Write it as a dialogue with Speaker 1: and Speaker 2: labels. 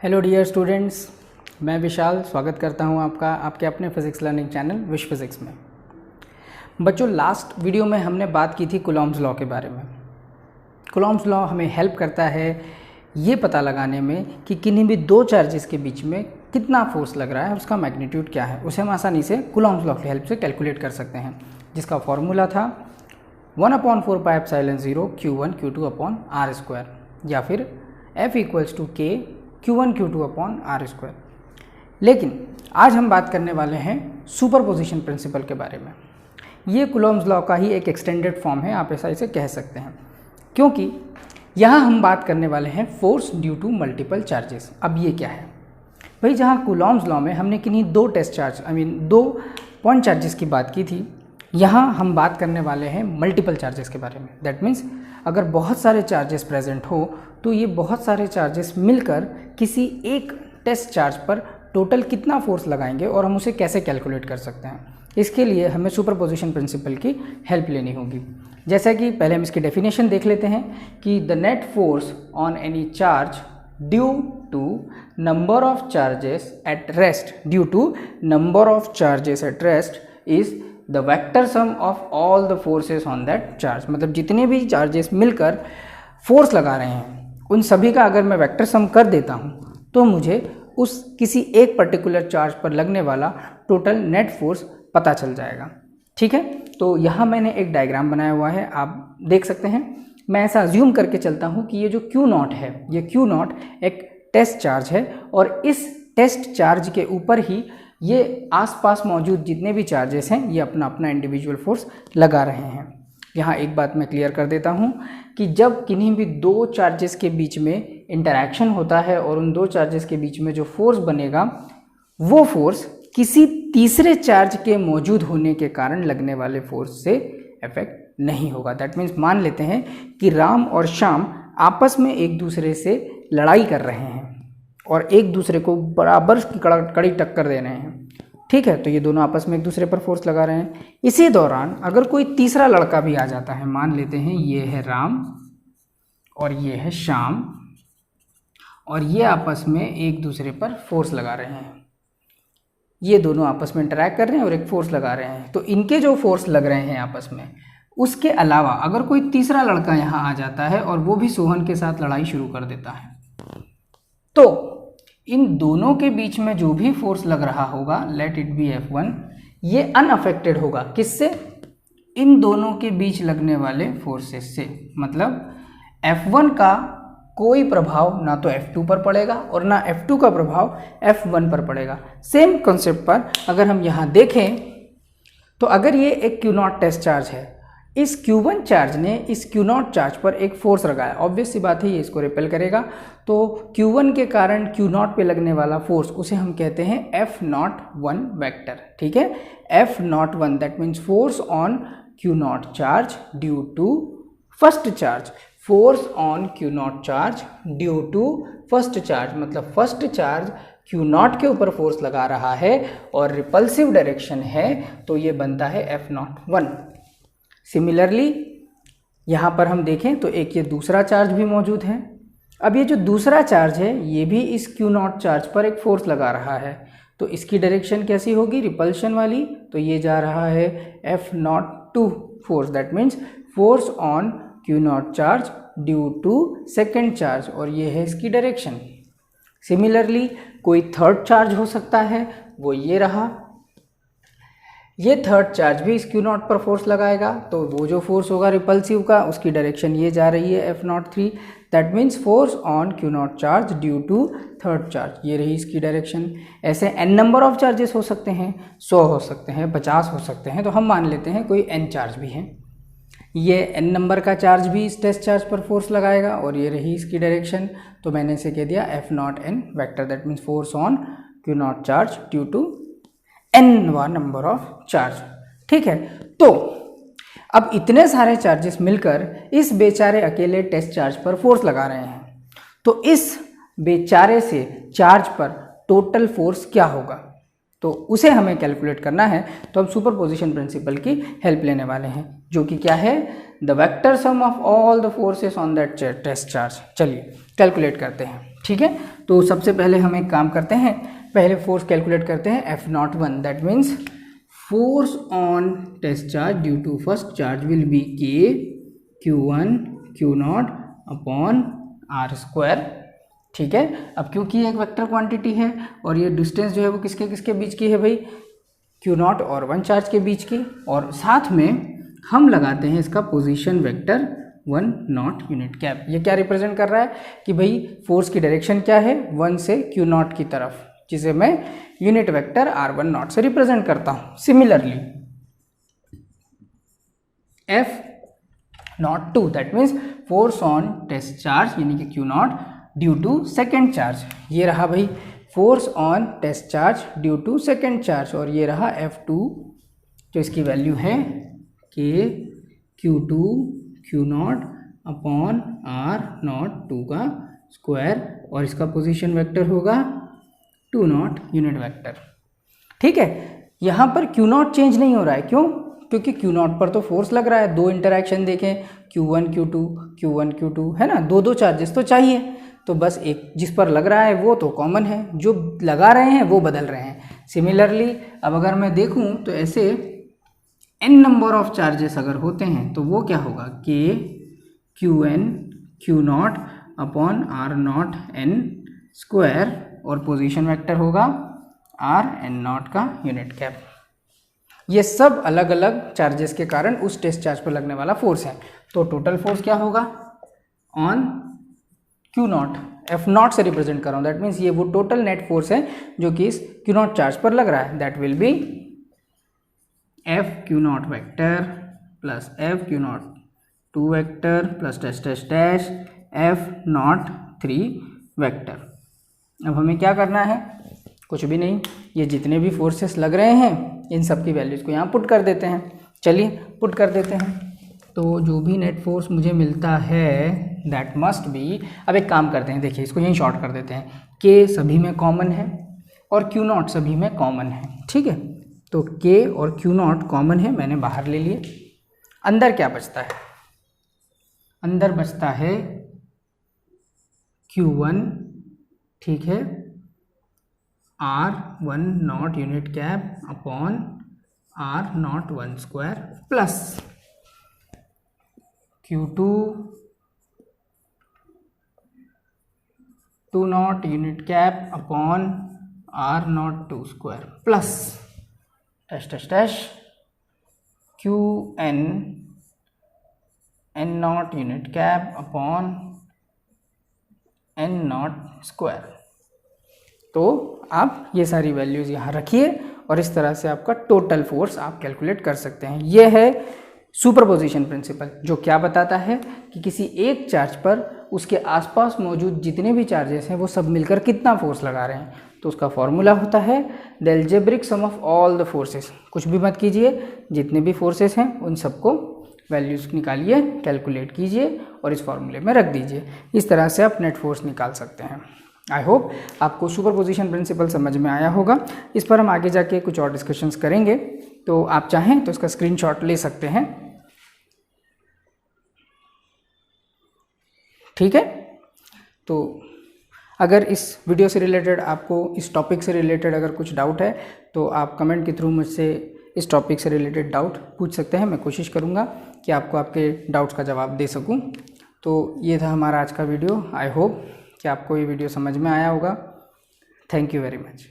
Speaker 1: Hello dear students, मैं विशाल स्वागत करता हूं आपका आपके अपने physics learning channel wish physics में। बच्चों, लास्ट वीडियो में हमने बात की थी कूलॉम्स लॉ के बारे में। कूलॉम्स लॉ हमें हेल्प करता है ये पता लगाने में कि किन्हीं भी दो चार्जेस के बीच में कितना फोर्स लग रहा है, उसका मैग्नीट्यूड क्या है। उसे हम आसानी से कूलॉम्स लॉ की हेल्प से कैलकुलेट कर सकते हैं, जिसका फॉर्मूला था 1/4πε0 Q1 Q2/r², या फिर F = K Q1 Q2/r²। लेकिन आज हम बात करने वाले हैं सुपरपोजिशन प्रिंसिपल के बारे में। ये कूलॉम्स लॉ का ही एक एक्सटेंडेड फॉर्म है, आप ऐसा इसे कह सकते हैं, क्योंकि यहाँ हम बात करने वाले हैं force due to multiple charges. अब ये क्या है भाई? जहाँ कूलॉम्स लॉ में हमने किन्हीं दो दो पॉइंट चार्जेस की बात की थी, यहाँ हम बात करने वाले हैं मल्टीपल चार्जेस के बारे में। दैट मीन्स अगर बहुत सारे चार्जेस प्रेजेंट हो तो ये बहुत सारे चार्जेस मिलकर किसी एक टेस्ट चार्ज पर टोटल कितना फोर्स लगाएंगे और हम उसे कैसे कैलकुलेट कर सकते हैं। इसके लिए हमें सुपरपोजिशन प्रिंसिपल की हेल्प लेनी होगी। जैसा कि पहले हम इसकी डेफिनेशन देख लेते हैं कि the net force on any charge due to number of charges at rest is the vector sum of all the forces on that charge. मतलब जितने भी चार्जेस मिलकर फोर्स लगा रहे हैं उन सभी का अगर मैं वेक्टर सम कर देता हूँ तो मुझे उस किसी एक पर्टिकुलर चार्ज पर लगने वाला टोटल नेट फोर्स पता चल जाएगा। ठीक है, तो यहाँ मैंने एक डायग्राम बनाया हुआ है, आप देख सकते हैं। मैं ऐसा अज्यूम करके चलता हूँ कि ये जो Q0 है, ये Q0 एक टेस्ट चार्ज है और इस टेस्ट चार्ज के ऊपर ही ये आसपास मौजूद जितने भी चार्जेस हैं ये अपना अपना इंडिविजुअल फोर्स लगा रहे हैं। यहाँ एक बात मैं क्लियर कर देता हूँ कि जब किन्हीं भी दो चार्जेस के बीच में इंटरैक्शन होता है और उन दो चार्जेस के बीच में जो फोर्स बनेगा वो फोर्स किसी तीसरे चार्ज के मौजूद होने के कारण लगने वाले फोर्स से इफेक्ट नहीं होगा। दैट मीन्स मान लेते हैं कि राम और श्याम आपस में एक दूसरे से लड़ाई कर रहे हैं और एक दूसरे को बराबर कड़ी टक्कर दे रहे हैं। ठीक है, तो ये दोनों आपस में एक दूसरे पर फोर्स लगा रहे हैं। इसी दौरान अगर कोई तीसरा लड़का भी आ जाता है, मान लेते हैं ये है राम और ये है श्याम, और ये आपस में एक दूसरे पर फोर्स लगा रहे हैं। ये दोनों आपस में इंटरैक्ट कर रहे हैं और एक फोर्स लगा रहे हैं। तो इनके जो फोर्स लग रहे हैं आपस में, उसके अलावा अगर कोई तीसरा लड़का यहाँ आ जाता है और वो भी सोहन के साथ लड़ाई शुरू कर देता है, तो इन दोनों के बीच में जो भी फोर्स लग रहा होगा, लेट इट बी F1, ये अनअफेक्टेड होगा। किससे? इन दोनों के बीच लगने वाले फोर्सेस से। मतलब F1 का कोई प्रभाव ना तो F2 पर पड़ेगा और ना F2 का प्रभाव F1 पर पड़ेगा। सेम कॉन्सेप्ट पर अगर हम यहाँ देखें तो अगर ये एक Q0 टेस्ट चार्ज है, इस Q1 चार्ज ने इस Q0 चार्ज पर एक फोर्स लगाया, ऑब्वियस सी बात है ये इसको रिपेल करेगा। तो Q1 के कारण Q0 पे लगने वाला फोर्स उसे हम कहते हैं F01 वेक्टर। ठीक है, F01 that means force on Q0 charge due to first charge. Force on Q0 charge due to first charge, मतलब फर्स्ट चार्ज Q0 के ऊपर फोर्स लगा रहा है और रिपल्सिव डायरेक्शन है, तो ये बनता है F01। सिमिलरली यहाँ पर हम देखें तो एक ये दूसरा चार्ज भी मौजूद है। अब ये जो दूसरा चार्ज है ये भी इस Q0 चार्ज पर एक फोर्स लगा रहा है, तो इसकी डायरेक्शन कैसी होगी? रिपल्शन वाली। तो ये जा रहा है F02 force, that means force on Q0 charge due to second charge, और ये है इसकी डायरेक्शन। सिमिलरली कोई थर्ड चार्ज हो सकता है, वो ये रहा। ये थर्ड चार्ज भी इस Q0 पर फोर्स लगाएगा, तो वो जो फोर्स होगा रिपल्सिव का, उसकी डायरेक्शन ये जा रही है F03। That means force on Q0 charge due to third charge, ये रही इसकी डायरेक्शन। ऐसे n नंबर ऑफ चार्जेस हो सकते हैं, 100 हो सकते हैं, 50 हो सकते हैं, तो हम मान लेते हैं कोई n चार्ज भी हैं। ये n नंबर का चार्ज भी इस टेस्ट चार्ज पर फोर्स लगाएगा और ये रही इसकी डायरेक्शन। तो मैंने इसे कह दिया F0n vector, that means force on Q0 charge due to n-वा नंबर ऑफ चार्ज। ठीक है, तो अब इतने सारे चार्जेस मिलकर इस बेचारे अकेले टेस्ट चार्ज पर फोर्स लगा रहे हैं, तो इस बेचारे से चार्ज पर टोटल फोर्स क्या होगा, तो उसे हमें कैलकुलेट करना है। तो हम सुपरपोजिशन प्रिंसिपल की हेल्प लेने वाले हैं, जो कि क्या है? The vector sum of all the forces on that test charge. चलिए कैलकुलेट करते हैं। ठीक है, तो सबसे पहले हम एक काम करते हैं, पहले फोर्स कैलकुलेट करते हैं F01, that means force on test charge due to first charge will be K Q1 Q0 upon R square. ठीक है, अब क्योंकि एक वेक्टर क्वांटिटी है और ये डिस्टेंस जो है वो किसके किसके बीच की है भाई, Q0 और 1 चार्ज के बीच की, और साथ में हम लगाते हैं इसका position vector 1 not unit cap. ये क्या रिप्रेजेंट कर रहा है कि भाई फोर्स की डायरेक्शन क्या है, 1 से Q0 की तरफ, जिसे मैं यूनिट वेक्टर R1 नॉट से रिप्रेजेंट करता हूँ। Similarly F02 that means force on test charge यानी कि Q0 due to second charge, ये रहा भाई force on test charge due to second charge, और ये रहा F2 जो इसकी वैल्यू है K Q2 Q0 upon R02 का स्क्वायर, और इसका पोजीशन वेक्टर होगा 2 नॉट यूनिट वेक्टर। ठीक है, यहाँ पर Q0 चेंज नहीं हो रहा है, क्यों? क्योंकि Q0 पर तो फोर्स लग रहा है, दो इंटरैक्शन देखें Q1 Q2 Q1 Q2 है ना, दो चार्जेस तो चाहिए, तो बस एक जिस पर लग रहा है वो तो कॉमन है, जो लगा रहे हैं वो बदल रहे हैं। सिमिलरली अब अगर मैं देखूं तो ऐसे n नंबर ऑफ चार्जेस अगर होते हैं तो वो क्या होगा, K Qn Q0 upon R0 n square, और पोजीशन वेक्टर होगा Rn0 का यूनिट कैप। ये सब अलग अलग चार्जेस के कारण उस टेस्ट चार्ज पर लगने वाला फोर्स है। तो टोटल फोर्स क्या होगा ऑन Q0, F0 से रिप्रेजेंट कर रहा हूँ, दैट मीन्स ये वो टोटल नेट फोर्स है जो कि इस Q0 चार्ज पर लग रहा है, that will be F Q0 vector plus F Q0 2 vector plus dash dash dash F03 vector. अब हमें क्या करना है, कुछ भी नहीं, ये जितने भी फोर्सेस लग रहे हैं इन सब की वैल्यूज़ को यहाँ पुट कर देते हैं। चलिए पुट कर देते हैं, तो जो भी नेट फोर्स मुझे मिलता है दैट मस्ट बी, अब एक काम करते हैं, देखिए इसको यहीं शॉर्ट कर देते हैं, K सभी में कॉमन है और Q0 सभी में कॉमन है। ठीक है, तो K और Q0 कॉमन है, मैंने बाहर ले लिए। अंदर क्या बचता है, अंदर बचता है Q1, ठीक है, R1 not unit cap upon R0 1 square plus Q2 2 not unit cap upon R0 2 square plus dash dash dash Qn n not unit cap upon n not square. तो आप ये सारी वैल्यूज़ यहाँ रखिए और इस तरह से आपका टोटल फोर्स आप कैलकुलेट कर सकते हैं। ये है सुपरपोजिशन प्रिंसिपल, जो क्या बताता है कि किसी एक चार्ज पर उसके आसपास मौजूद जितने भी चार्जेस हैं वो सब मिलकर कितना फोर्स लगा रहे हैं। तो उसका फॉर्मूला होता है the algebraic sum of all the forces. कुछ भी मत कीजिए, जितने भी फोर्सेस हैं उन सबको वैल्यूज़ निकालिए, कैलकुलेट कीजिए और इस फॉर्मूले में रख दीजिए। इस तरह से आप नेट फोर्स निकाल सकते हैं। आई होप आपको सुपरपोजिशन प्रिंसिपल समझ में आया होगा। इस पर हम आगे जाके कुछ और डिस्कशंस करेंगे, तो आप चाहें तो इसका स्क्रीनशॉट ले सकते हैं। ठीक है, तो अगर इस वीडियो से रिलेटेड आपको इस टॉपिक से रिलेटेड अगर कुछ डाउट है तो आप कमेंट के थ्रू मुझसे इस टॉपिक से रिलेटेड डाउट पूछ सकते हैं। मैं कोशिश करूँगा कि आपको आपके डाउट्स का जवाब दे सकूँ। तो ये था हमारा आज का वीडियो। आई होप कि आपको ये वीडियो समझ में आया होगा। Thank you very much.